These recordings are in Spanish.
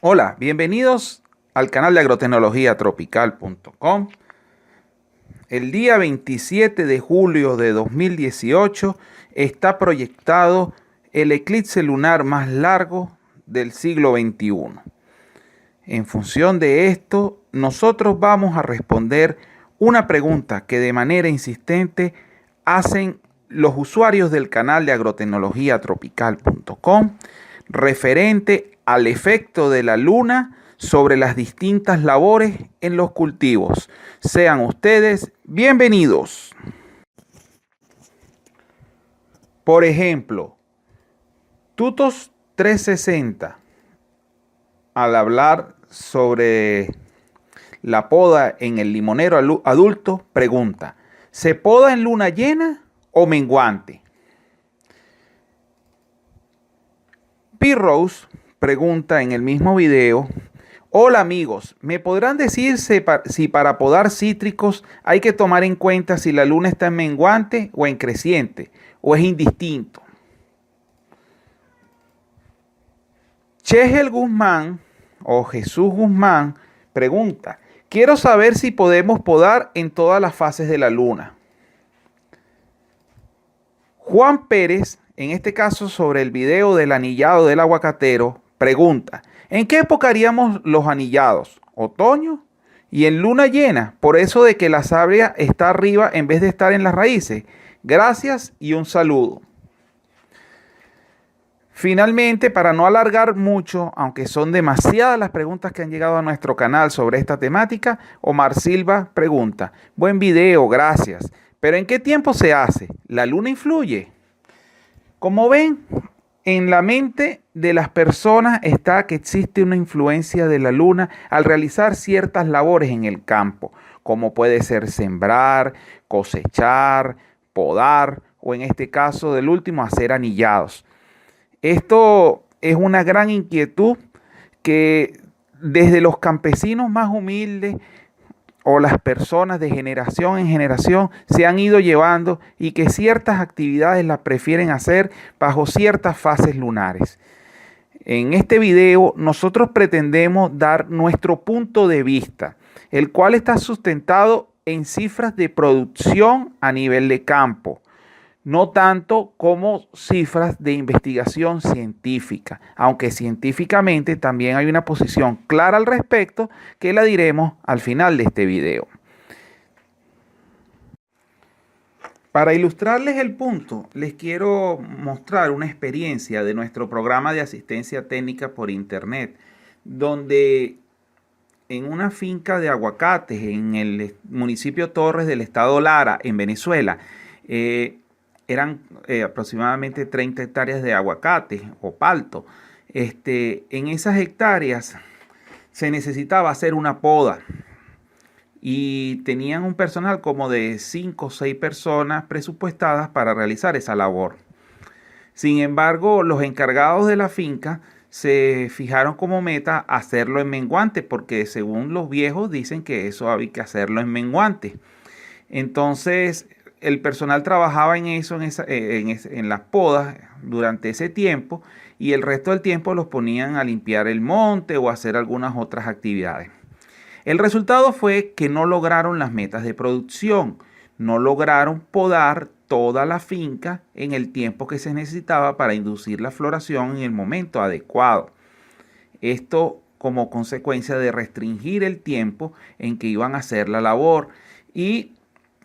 Hola, bienvenidos al canal de agrotecnologiatropical.com. El día 27 de julio de 2018 está proyectado el eclipse lunar más largo del siglo XXI. En función de esto, nosotros vamos a responder una pregunta que de manera insistente hacen los usuarios del canal de agrotecnologiatropical.com referente al efecto de la luna sobre las distintas labores en los cultivos. Sean ustedes bienvenidos. Por ejemplo, Tutos 360, al hablar sobre la poda en el limonero adulto, pregunta: ¿se poda en luna llena o menguante? P-Rose pregunta en el mismo video: hola amigos, ¿me podrán decir si para podar cítricos hay que tomar en cuenta si la luna está en menguante o en creciente, o es indistinto? Chegel Guzmán o Jesús Guzmán pregunta: quiero saber si podemos podar en todas las fases de la luna. Juan Pérez, en este caso sobre el video del anillado del aguacatero, pregunta: ¿en qué época haríamos los anillados? ¿Otoño? ¿Y en luna llena? Por eso de que la savia está arriba en vez de estar en las raíces. Gracias y un saludo. Finalmente, para no alargar mucho, aunque son demasiadas las preguntas que han llegado a nuestro canal sobre esta temática, Omar Silva pregunta: buen video, gracias. ¿Pero en qué tiempo se hace? ¿La luna influye? Como ven, en la mente de las personas está que existe una influencia de la luna al realizar ciertas labores en el campo, como puede ser sembrar, cosechar, podar o en este caso del último hacer anillados. Esto es una gran inquietud que desde los campesinos más humildes o las personas de generación en generación se han ido llevando y que ciertas actividades las prefieren hacer bajo ciertas fases lunares. En este video nosotros pretendemos dar nuestro punto de vista, el cual está sustentado en cifras de producción a nivel de campo, no tanto como cifras de investigación científica, aunque científicamente también hay una posición clara al respecto que la diremos al final de este video. Para ilustrarles el punto, les quiero mostrar una experiencia de nuestro programa de asistencia técnica por internet, donde en una finca de aguacates en el municipio Torres del estado Lara, en Venezuela, eran aproximadamente 30 hectáreas de aguacate o palto. En esas hectáreas se necesitaba hacer una poda y tenían un personal como de 5 o 6 personas presupuestadas para realizar esa labor. Sin embargo, los encargados de la finca se fijaron como meta hacerlo en menguante, porque según los viejos dicen que eso había que hacerlo en menguante. Entonces, el personal trabajaba en eso, en las podas durante ese tiempo, y el resto del tiempo los ponían a limpiar el monte o a hacer algunas otras actividades. El resultado fue que no lograron las metas de producción, no lograron podar toda la finca en el tiempo que se necesitaba para inducir la floración en el momento adecuado. Esto como consecuencia de restringir el tiempo en que iban a hacer la labor y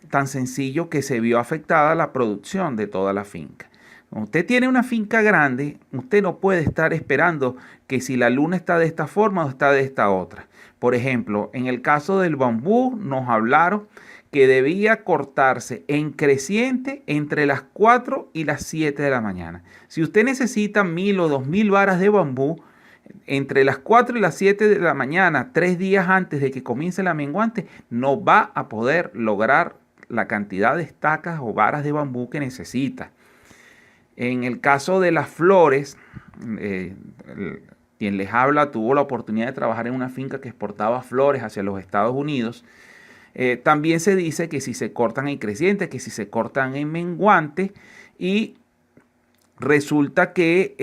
tan sencillo que se vio afectada la producción de toda la finca. Cuando usted tiene una finca grande, usted no puede estar esperando que si la luna está de esta forma o está de esta otra. Por ejemplo, en el caso del bambú nos hablaron que debía cortarse en creciente entre las 4 y las 7 de la mañana. Si usted necesita 1000 o 2000 varas de bambú, entre las 4 y las 7 de la mañana, 3 días antes de que comience la menguante, no va a poder lograr la cantidad de estacas o varas de bambú que necesita. En el caso de las flores, quien les habla tuvo la oportunidad de trabajar en una finca que exportaba flores hacia los Estados Unidos. También se dice que si se cortan en creciente, que si se cortan en menguante, y resulta que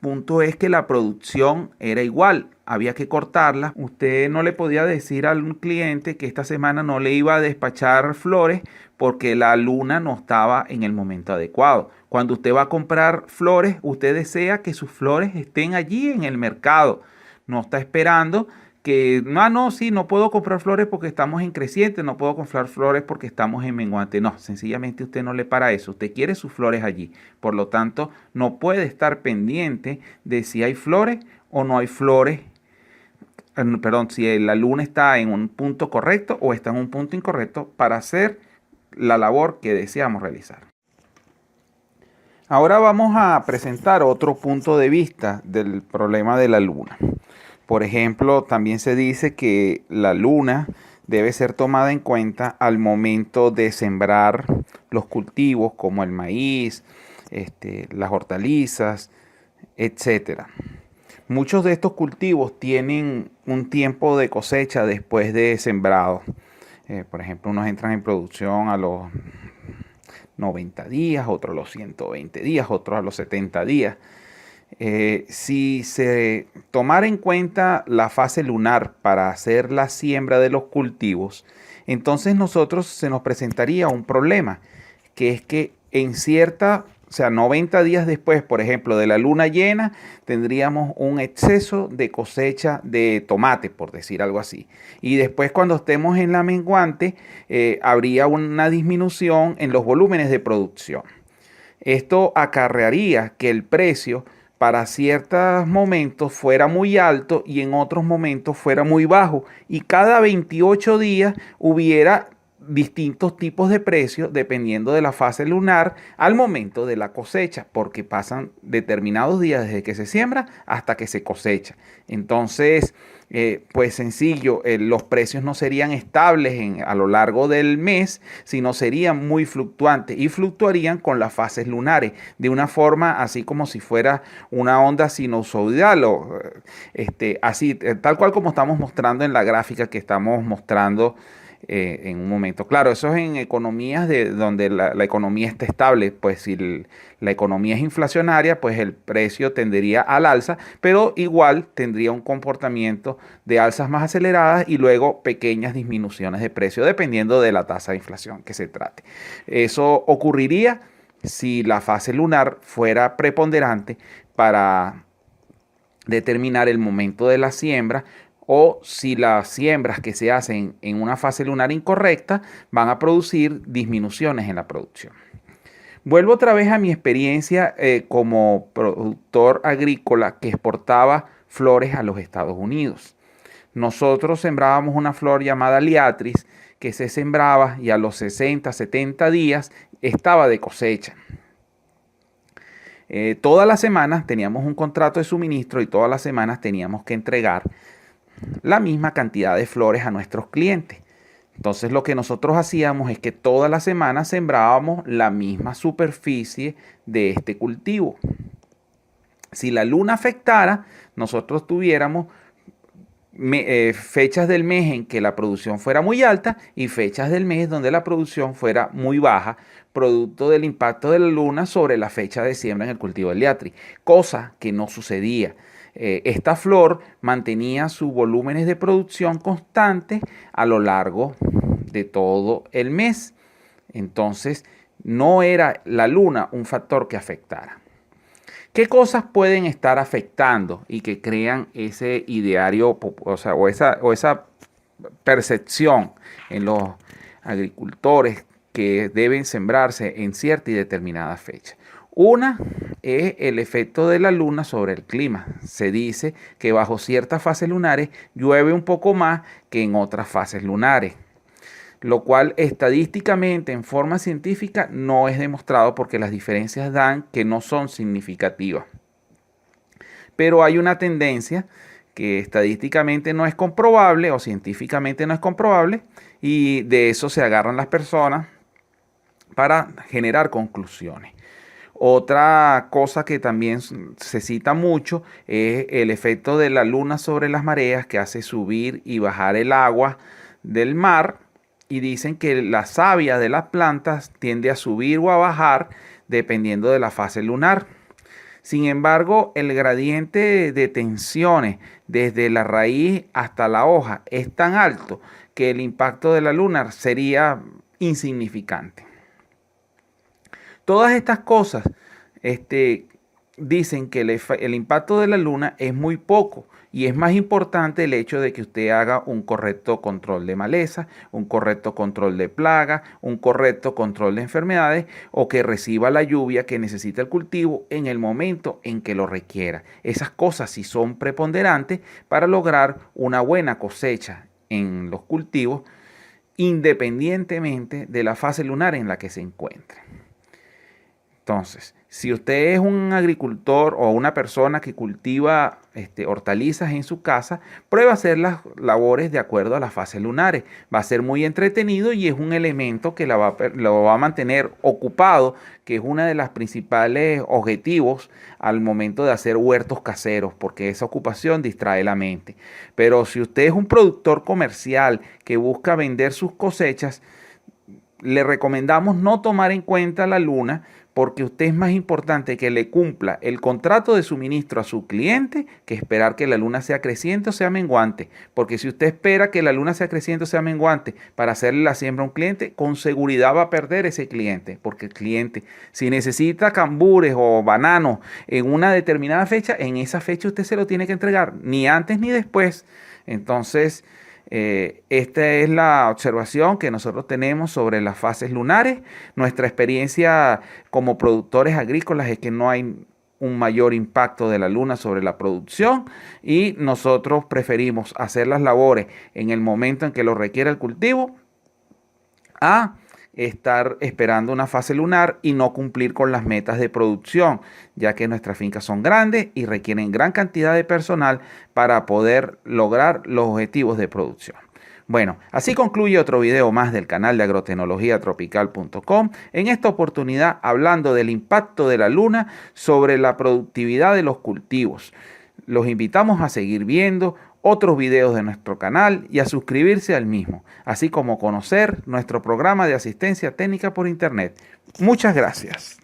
punto es que la producción era igual, había que cortarla. Usted no le podía decir al cliente que esta semana no le iba a despachar flores porque la luna no estaba en el momento adecuado. Cuando usted va a comprar flores, usted desea que sus flores estén allí en el mercado. No está esperando que, sí, no puedo comprar flores porque estamos en creciente, no puedo comprar flores porque estamos en menguante. No, sencillamente usted no le para eso. Usted quiere sus flores allí. Por lo tanto, no puede estar pendiente de si hay flores o no hay flores. Perdón, si la luna está en un punto correcto o está en un punto incorrecto para hacer la labor que deseamos realizar. Ahora vamos a presentar otro punto de vista del problema de la luna. Por ejemplo, también se dice que la luna debe ser tomada en cuenta al momento de sembrar los cultivos como el maíz, las hortalizas, etc. Muchos de estos cultivos tienen un tiempo de cosecha después de sembrado. Por ejemplo, unos entran en producción a los 90 días, otros a los 120 días, otros a los 70 días. Si se tomara en cuenta la fase lunar para hacer la siembra de los cultivos, entonces se nos presentaría un problema, que es que en 90 días después, por ejemplo, de la luna llena, tendríamos un exceso de cosecha de tomate, por decir algo así. Y después, cuando estemos en la menguante, habría una disminución en los volúmenes de producción. Esto acarrearía que el precio para ciertos momentos fuera muy alto y en otros momentos fuera muy bajo. Y cada 28 días hubiera distintos tipos de precios dependiendo de la fase lunar al momento de la cosecha, porque pasan determinados días desde que se siembra hasta que se cosecha. Entonces, pues sencillo, los precios no serían estables a lo largo del mes, sino serían muy fluctuantes y fluctuarían con las fases lunares de una forma así como si fuera una onda sinusoidal o así, tal cual como estamos mostrando en la gráfica que estamos mostrando en un momento. Claro, eso es en economías donde la economía está estable. Pues si la economía es inflacionaria, pues el precio tendería al alza, pero igual tendría un comportamiento de alzas más aceleradas y luego pequeñas disminuciones de precio dependiendo de la tasa de inflación que se trate. Eso ocurriría si la fase lunar fuera preponderante para determinar el momento de la siembra, o si las siembras que se hacen en una fase lunar incorrecta van a producir disminuciones en la producción. Vuelvo otra vez a mi experiencia como productor agrícola que exportaba flores a los Estados Unidos. Nosotros sembrábamos una flor llamada liatris que se sembraba y a los 60, 70 días estaba de cosecha. Todas las semanas teníamos un contrato de suministro y todas las semanas teníamos que entregar la misma cantidad de flores a nuestros clientes. Entonces lo que nosotros hacíamos es que todas las semanas sembrábamos la misma superficie de este cultivo. Si la luna afectara, nosotros tuviéramos fechas del mes en que la producción fuera muy alta y fechas del mes donde la producción fuera muy baja, producto del impacto de la luna sobre la fecha de siembra en el cultivo del liatris, cosa que no sucedía. Esta flor mantenía sus volúmenes de producción constantes a lo largo de todo el mes. Entonces, no era la luna un factor que afectara. ¿Qué cosas pueden estar afectando y que crean ese ideario, o esa percepción en los agricultores que deben sembrarse en cierta y determinada fecha? Una es el efecto de la luna sobre el clima. Se dice que bajo ciertas fases lunares llueve un poco más que en otras fases lunares, lo cual estadísticamente en forma científica no es demostrado porque las diferencias dan que no son significativas. Pero hay una tendencia que estadísticamente no es comprobable o científicamente no es comprobable y de eso se agarran las personas para generar conclusiones. Otra cosa que también se cita mucho es el efecto de la luna sobre las mareas que hace subir y bajar el agua del mar, y dicen que la savia de las plantas tiende a subir o a bajar dependiendo de la fase lunar. Sin embargo, el gradiente de tensiones desde la raíz hasta la hoja es tan alto que el impacto de la luna sería insignificante. Todas estas cosas dicen que el impacto de la luna es muy poco y es más importante el hecho de que usted haga un correcto control de maleza, un correcto control de plaga, un correcto control de enfermedades o que reciba la lluvia que necesita el cultivo en el momento en que lo requiera. Esas cosas sí son preponderantes para lograr una buena cosecha en los cultivos independientemente de la fase lunar en la que se encuentre. Entonces, si usted es un agricultor o una persona que cultiva hortalizas en su casa, prueba a hacer las labores de acuerdo a las fases lunares. Va a ser muy entretenido y es un elemento que lo va a mantener ocupado, que es uno de los principales objetivos al momento de hacer huertos caseros, porque esa ocupación distrae la mente. Pero si usted es un productor comercial que busca vender sus cosechas, le recomendamos no tomar en cuenta la luna, porque usted es más importante que le cumpla el contrato de suministro a su cliente que esperar que la luna sea creciente o sea menguante. Porque si usted espera que la luna sea creciente o sea menguante para hacerle la siembra a un cliente, con seguridad va a perder ese cliente. Porque el cliente, si necesita cambures o bananos en una determinada fecha, en esa fecha usted se lo tiene que entregar, ni antes ni después. Entonces, esta es la observación que nosotros tenemos sobre las fases lunares. Nuestra experiencia como productores agrícolas es que no hay un mayor impacto de la luna sobre la producción y nosotros preferimos hacer las labores en el momento en que lo requiere el cultivo a estar esperando una fase lunar y no cumplir con las metas de producción, ya que nuestras fincas son grandes y requieren gran cantidad de personal para poder lograr los objetivos de producción. Bueno, así concluye otro video más del canal de agrotecnologiatropical.com, en esta oportunidad hablando del impacto de la luna sobre la productividad de los cultivos. Los invitamos a seguir viendo otros videos de nuestro canal y a suscribirse al mismo, así como conocer nuestro programa de asistencia técnica por internet. Muchas gracias.